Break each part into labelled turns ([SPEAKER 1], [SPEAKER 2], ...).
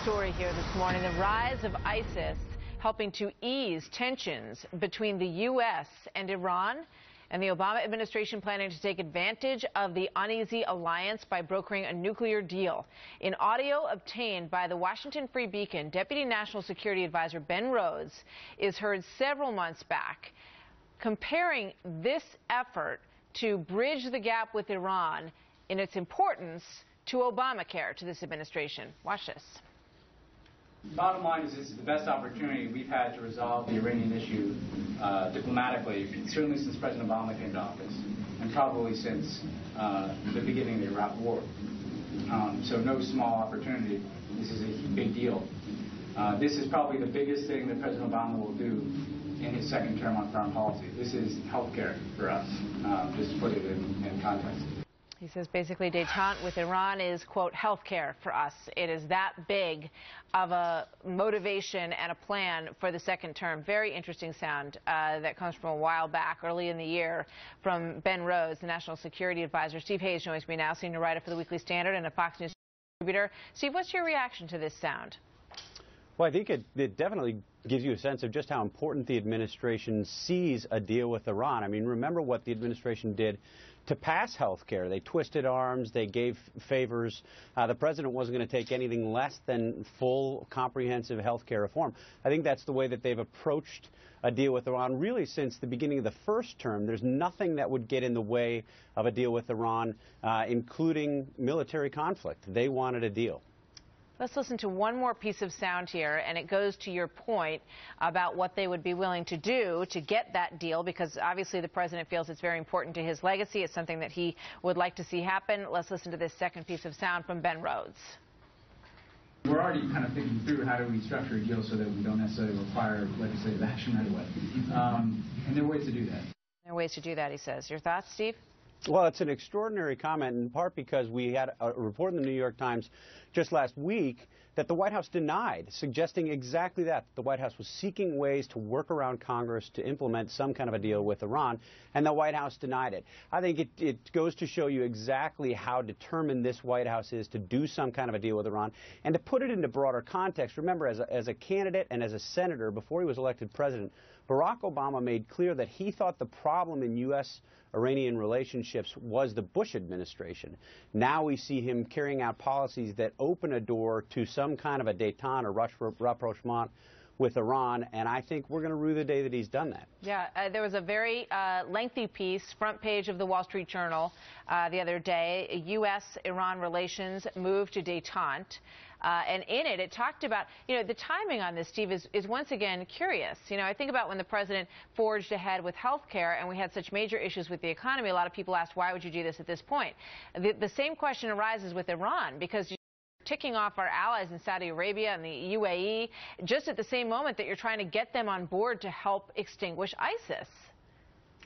[SPEAKER 1] story here this morning, the rise of ISIS helping to ease tensions between the U.S. and Iran, and the Obama administration planning to take advantage of the uneasy alliance by brokering a nuclear deal. In audio obtained by the Washington Free Beacon, Deputy National Security Advisor Ben Rhodes is heard several months back comparing this effort to bridge the gap with Iran in its importance to Obamacare to this administration. Watch this.
[SPEAKER 2] Bottom line is this is the best opportunity we've had to resolve the Iranian issue diplomatically, certainly since President Obama came to office, and probably since the beginning of the Iraq War. So no small opportunity. This is a big deal. This is probably the biggest thing that President Obama will do in his second term on foreign policy. This is health care for us, just to put it in context.
[SPEAKER 1] He says basically détente with Iran is, quote, health care for us. It is that big of a motivation and a plan for the second term. Very interesting sound that comes from a while back, early in the year, from Ben Rhodes, the National Security Advisor. Steve Hayes joins me now, senior writer for the Weekly Standard and a Fox News contributor. Steve, what's your reaction to this sound?
[SPEAKER 3] Well, I think it definitely gives you a sense of just how important the administration sees a deal with Iran. I mean, remember what the administration did to pass health care. They twisted arms. They gave favors. The president wasn't going to take anything less than full, comprehensive health care reform. I think that's the way that they've approached a deal with Iran really since the beginning of the first term. There's nothing that would get in the way of a deal with Iran, including military conflict. They wanted a deal.
[SPEAKER 1] Let's listen to one more piece of sound here, and it goes to your point about what they would be willing to do to get that deal, because obviously the president feels it's very important to his legacy. It's something that he would like to see happen. Let's listen to this second piece of sound from Ben Rhodes.
[SPEAKER 4] We're already kind of thinking through how do we structure a deal so that we don't necessarily require legislative action right away. And there are ways to do that.
[SPEAKER 1] There are ways to do that, he says. Your thoughts, Steve?
[SPEAKER 3] Well, it's an extraordinary comment, in part because we had a report in the New York Times just last week that the White House denied, suggesting exactly that. The White House was seeking ways to work around Congress to implement some kind of a deal with Iran, and the White House denied it. I think it goes to show you exactly how determined this White House is to do some kind of a deal with Iran. And to put it into broader context, remember, as a candidate and as a senator before he was elected president, Barack Obama made clear that he thought the problem in U.S.-Iranian relationships was the Bush administration. Now we see him carrying out policies that open a door to some kind of a détente or rapprochement with Iran, and I think we're going to rue the day that he's done that.
[SPEAKER 1] Yeah, there was a very lengthy piece, front page of the Wall Street Journal the other day, U.S.-Iran relations move to détente. And in it, it talked about, the timing on this, Steve, is once again curious. I think about when the president forged ahead with health care and we had such major issues with the economy. A lot of people asked, why would you do this at this point? The same question arises with Iran, because you're ticking off our allies in Saudi Arabia and the UAE just at the same moment that you're trying to get them on board to help extinguish ISIS.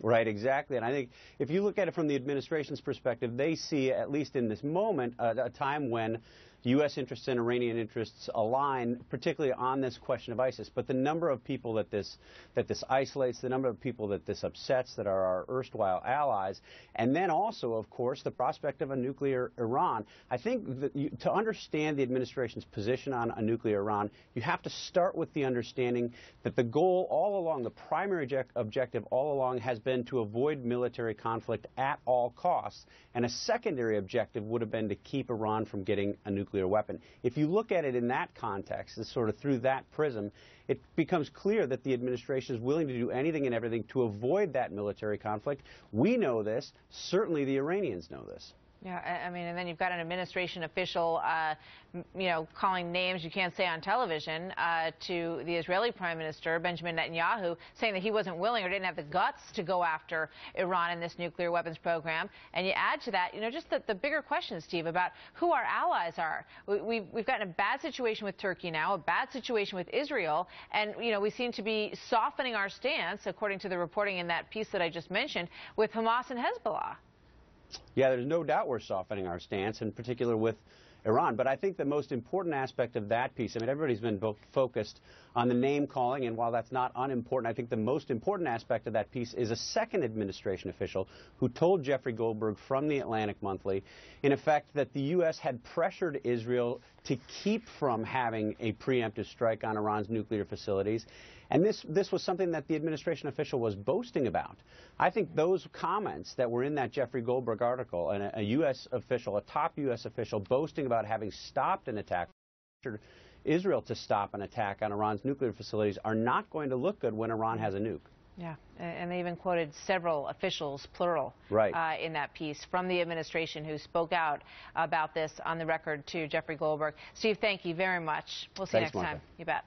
[SPEAKER 3] Right, exactly. And I think if you look at it from the administration's perspective, they see, at least in this moment, a time when U.S. interests and Iranian interests align, particularly on this question of ISIS. But the number of people that this isolates, the number of people that this upsets that are our erstwhile allies, and then also, of course, the prospect of a nuclear Iran. I think that to understand the administration's position on a nuclear Iran, you have to start with the understanding that the goal all along, the primary objective all along, has been to avoid military conflict at all costs. And a secondary objective would have been to keep Iran from getting a nuclear weapon. If you look at it in that context, sort of through that prism, it becomes clear that the administration is willing to do anything and everything to avoid that military conflict. We know this. Certainly the Iranians know this.
[SPEAKER 1] Yeah, I mean, and then you've got an administration official, calling names you can't say on television to the Israeli Prime Minister, Benjamin Netanyahu, saying that he wasn't willing or didn't have the guts to go after Iran in this nuclear weapons program. And you add to that, just the bigger question, Steve, about who our allies are. We've gotten a bad situation with Turkey now, a bad situation with Israel, and, we seem to be softening our stance, according to the reporting in that piece that I just mentioned, with Hamas and Hezbollah.
[SPEAKER 3] Yeah, there's no doubt we're softening our stance, in particular with Iran. But I think the most important aspect of that piece, everybody's been focused on the name calling, and while that's not unimportant, I think the most important aspect of that piece is a second administration official who told Jeffrey Goldberg from the Atlantic Monthly, in effect, that the U.S. had pressured Israel to keep from having a preemptive strike on Iran's nuclear facilities. And this was something that the administration official was boasting about. I think those comments that were in that Jeffrey Goldberg article, and a U.S. official, a top U.S. official, boasting about having stopped an attack, Israel to stop an attack on Iran's nuclear facilities, are not going to look good when Iran has a nuke.
[SPEAKER 1] Yeah, and they even quoted several officials, plural,
[SPEAKER 3] right,
[SPEAKER 1] in that piece from the administration who spoke out about this on the record to Jeffrey Goldberg. Steve, thank you very much. We'll see you next time. You bet.